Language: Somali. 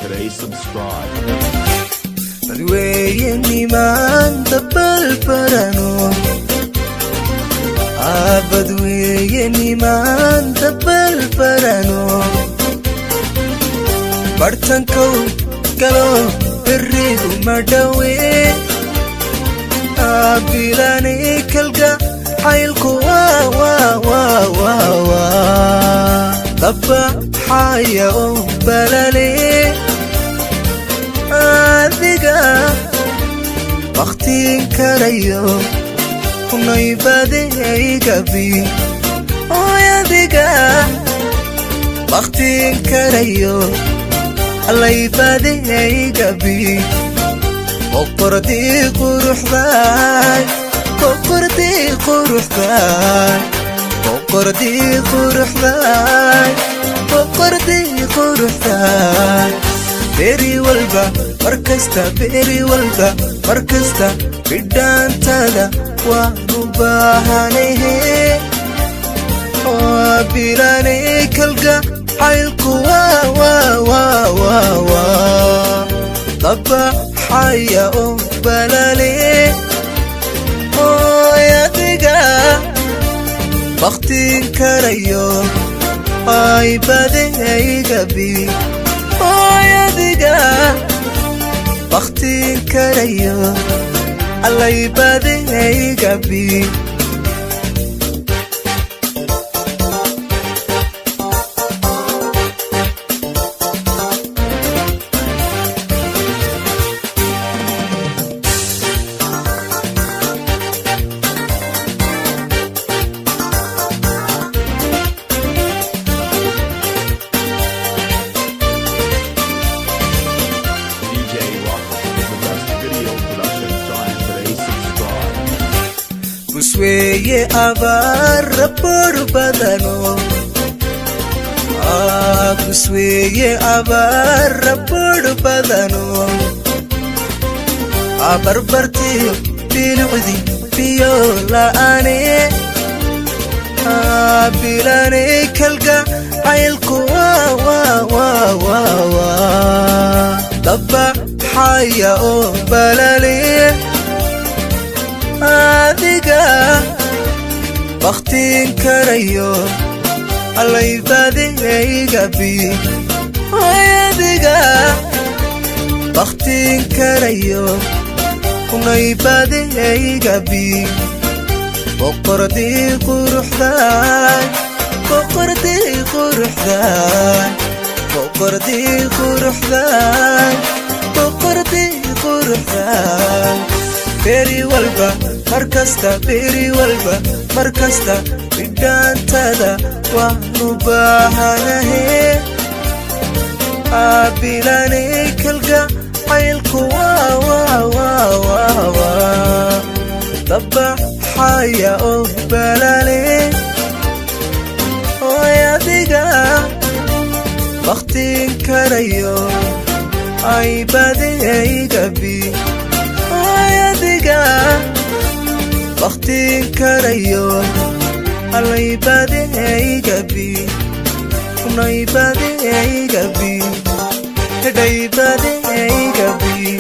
today, subscribe. badweeyeni maanta balbarano badweeyeni maanta balbarano bartankow galo berigu madhawe bilani kalga xaylku dabba xaya oo balale adiga waqtiin karayo kunay badaygabi adiga waqtiin karayo allay badaygabi qoqordii quruxday qoqordii quruxday qoqordii quruxday qoqordii quruxday beri walba markasta bidhaantada waanu baahanahe bilanay kalga xaylku dabba xaya oo balale adiga waqtiin karayo ay badaygabi adiga waqtiin karayo allay badaygabi busweeye abaara burbadano busweeye abaara burbadano barbartiyo bilicdi biyo la'aane bilanay kalga xaylku dabba xaya oo balale adiga waqtiin karayo allay badaygabi adiga waqtiin karayo kunay badaygabi qoqordii quruxday qoqordii quruxday qoqordii quruxday qoqordii quruxday beri walba markasta bidhaantada waanu baahanahe bilanay kalga xaylku dabba xaya oo balale adiga waqtiin karayo ay badaygabi adiga waqtiin karayo allay badaygabi kunay badaygabi hedhay badaygabi